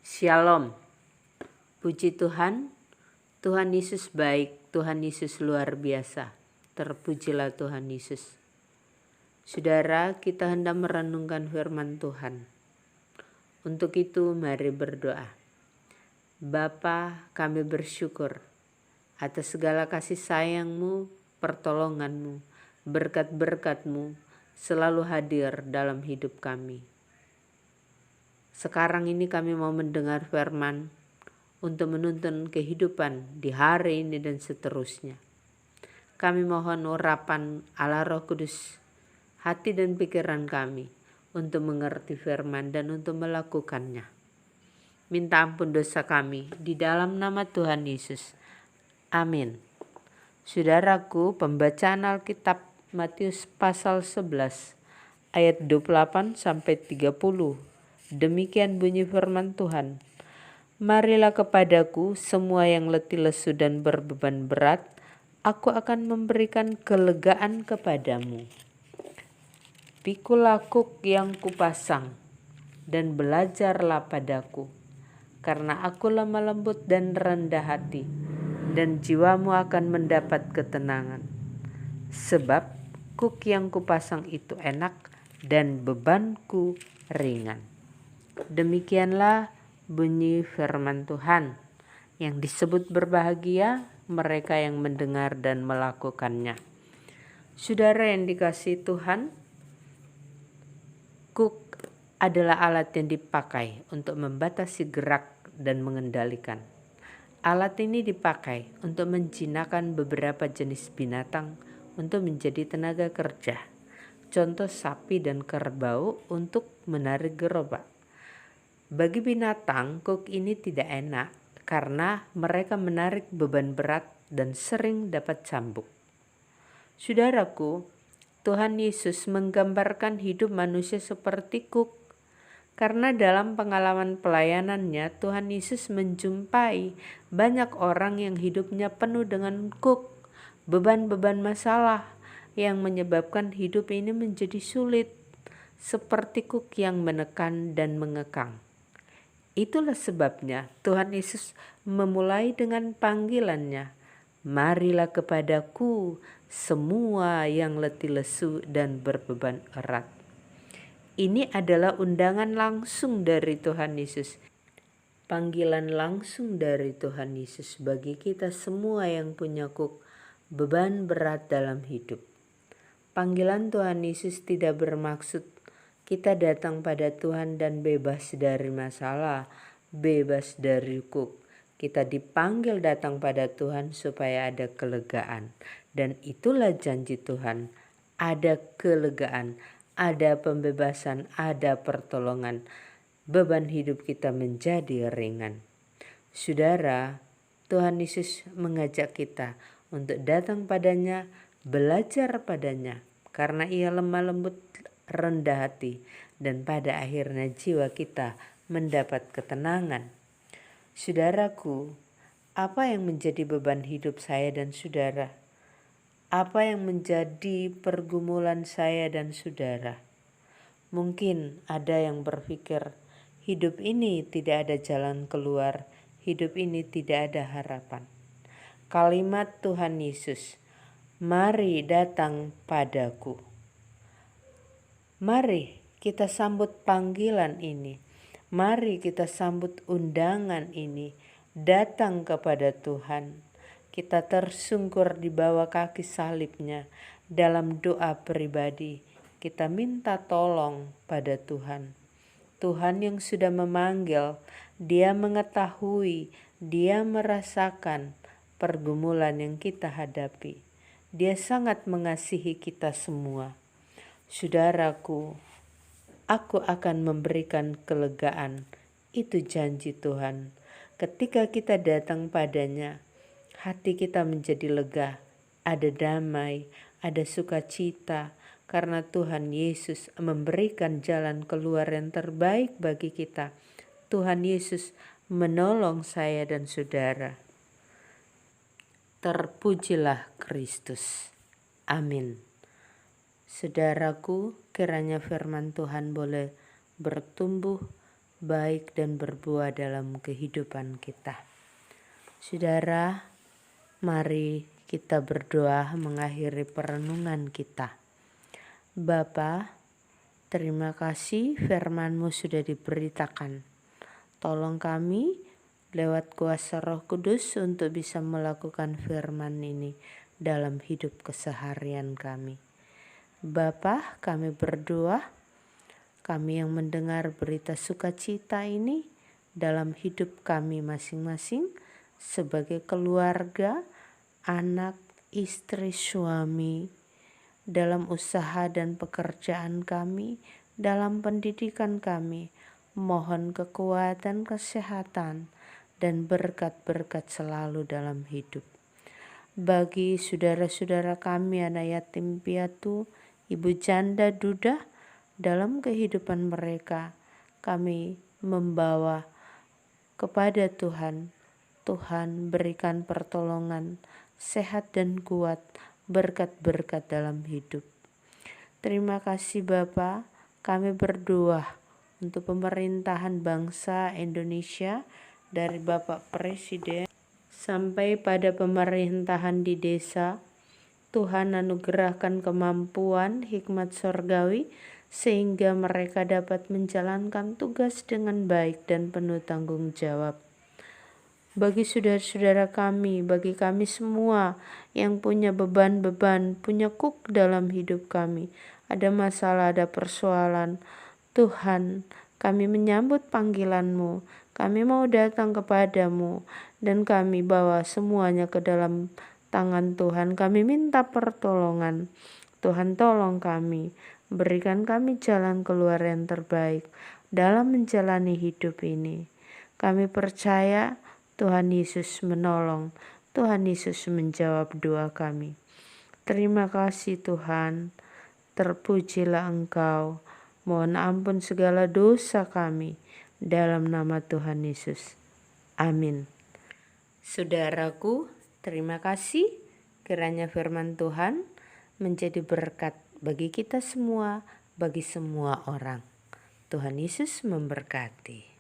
Shalom. Puji Tuhan, Tuhan Yesus baik, Tuhan Yesus luar biasa. Terpujilah Tuhan Yesus. Saudara, kita hendak merenungkan firman Tuhan. Untuk itu mari berdoa. Bapa, kami bersyukur atas segala kasih sayang-Mu, pertolongan-Mu, berkat-berkat-Mu selalu hadir dalam hidup kami. Sekarang ini kami mau mendengar firman untuk menuntun kehidupan di hari ini dan seterusnya. Kami mohon urapan Allah Roh Kudus hati dan pikiran kami untuk mengerti firman dan untuk melakukannya. Minta ampun dosa kami di dalam nama Tuhan Yesus. Amin. Saudaraku, pembacaan Alkitab Matius pasal 11 ayat 28 sampai 30. Demikian bunyi firman Tuhan. Marilah kepadaku semua yang letih lesu dan berbeban berat, aku akan memberikan kelegaan kepadamu. Pikulah kuk yang kupasang dan belajarlah padaku, karena aku lemah lembut dan rendah hati, dan jiwamu akan mendapat ketenangan. Sebab kuk yang kupasang itu enak dan bebanku ringan. Demikianlah bunyi firman Tuhan. Yang disebut berbahagia mereka yang mendengar dan melakukannya. Saudara yang dikasihi Tuhan, kuk adalah alat yang dipakai untuk membatasi gerak dan mengendalikan. Alat ini dipakai untuk menjinakkan beberapa jenis binatang untuk menjadi tenaga kerja. Contoh sapi dan kerbau untuk menarik gerobak. Bagi binatang, kuk ini tidak enak karena mereka menarik beban berat dan sering dapat cambuk. Saudaraku, Tuhan Yesus menggambarkan hidup manusia seperti kuk. Karena dalam pengalaman pelayanannya, Tuhan Yesus menjumpai banyak orang yang hidupnya penuh dengan kuk, beban-beban masalah yang menyebabkan hidup ini menjadi sulit, seperti kuk yang menekan dan mengekang. Itulah sebabnya Tuhan Yesus memulai dengan panggilannya, marilah kepadaku semua yang letih lesu dan berbeban erat. Ini adalah undangan langsung dari Tuhan Yesus. Panggilan langsung dari Tuhan Yesus bagi kita semua yang punya kuk, beban berat dalam hidup. Panggilan Tuhan Yesus tidak bermaksud kita datang pada Tuhan dan bebas dari masalah, bebas dari kuk. Kita dipanggil datang pada Tuhan supaya ada kelegaan. Dan itulah janji Tuhan. Ada kelegaan, ada pembebasan, ada pertolongan. Beban hidup kita menjadi ringan. Saudara, Tuhan Yesus mengajak kita untuk datang padanya, belajar padanya. Karena ia lemah lembut, rendah hati, dan pada akhirnya jiwa kita mendapat ketenangan. Saudaraku, apa yang menjadi beban hidup saya dan saudara? Apa yang menjadi pergumulan saya dan saudara? Mungkin ada yang berpikir, hidup ini tidak ada jalan keluar, hidup ini tidak ada harapan. Kalimat Tuhan Yesus, mari datang padaku. Mari kita sambut panggilan ini. Mari kita sambut undangan ini. Datang kepada Tuhan. Kita tersungkur di bawah kaki salibnya. Dalam doa pribadi, kita minta tolong pada Tuhan. Tuhan yang sudah memanggil, Dia mengetahui, Dia merasakan pergumulan yang kita hadapi. Dia sangat mengasihi kita semua. Saudaraku, aku akan memberikan kelegaan. Itu janji Tuhan. Ketika kita datang padanya, hati kita menjadi lega. Ada damai, ada sukacita. Karena Tuhan Yesus memberikan jalan keluar yang terbaik bagi kita. Tuhan Yesus menolong saya dan saudara. Terpujilah Kristus. Amin. Saudaraku, kiranya firman Tuhan boleh bertumbuh, baik dan berbuah dalam kehidupan kita. Saudara, mari kita berdoa mengakhiri perenungan kita. Bapa, terima kasih firman-Mu sudah diberitakan. Tolong kami lewat kuasa Roh Kudus untuk bisa melakukan firman ini dalam hidup keseharian kami. Bapa, kami berdoa, kami yang mendengar berita sukacita ini dalam hidup kami masing-masing sebagai keluarga, anak, istri, suami, dalam usaha dan pekerjaan kami, dalam pendidikan kami, mohon kekuatan, kesehatan, dan berkat-berkat selalu dalam hidup. Bagi saudara-saudara kami, anak yatim piatu, ibu janda, duda, dalam kehidupan mereka, kami membawa kepada Tuhan. Tuhan berikan pertolongan, sehat dan kuat, berkat-berkat dalam hidup. Terima kasih Bapa, kami berdoa untuk pemerintahan bangsa Indonesia dari Bapak Presiden sampai pada pemerintahan di desa. Tuhan anugerahkan kemampuan, hikmat surgawi, sehingga mereka dapat menjalankan tugas dengan baik dan penuh tanggung jawab. Bagi saudara-saudara kami, bagi kami semua yang punya beban-beban, punya kuk dalam hidup kami, ada masalah, ada persoalan, Tuhan, kami menyambut panggilan-Mu, kami mau datang kepadamu, dan kami bawa semuanya ke dalam tangan Tuhan. Kami minta pertolongan. Tuhan tolong kami, berikan kami jalan keluar yang terbaik dalam menjalani hidup ini. Kami percaya Tuhan Yesus menolong, Tuhan Yesus menjawab doa kami. Terima kasih Tuhan, terpujilah Engkau. Mohon ampun segala dosa kami dalam nama Tuhan Yesus. Amin. Saudaraku, terima kasih kiranya firman Tuhan menjadi berkat bagi kita semua, bagi semua orang. Tuhan Yesus memberkati.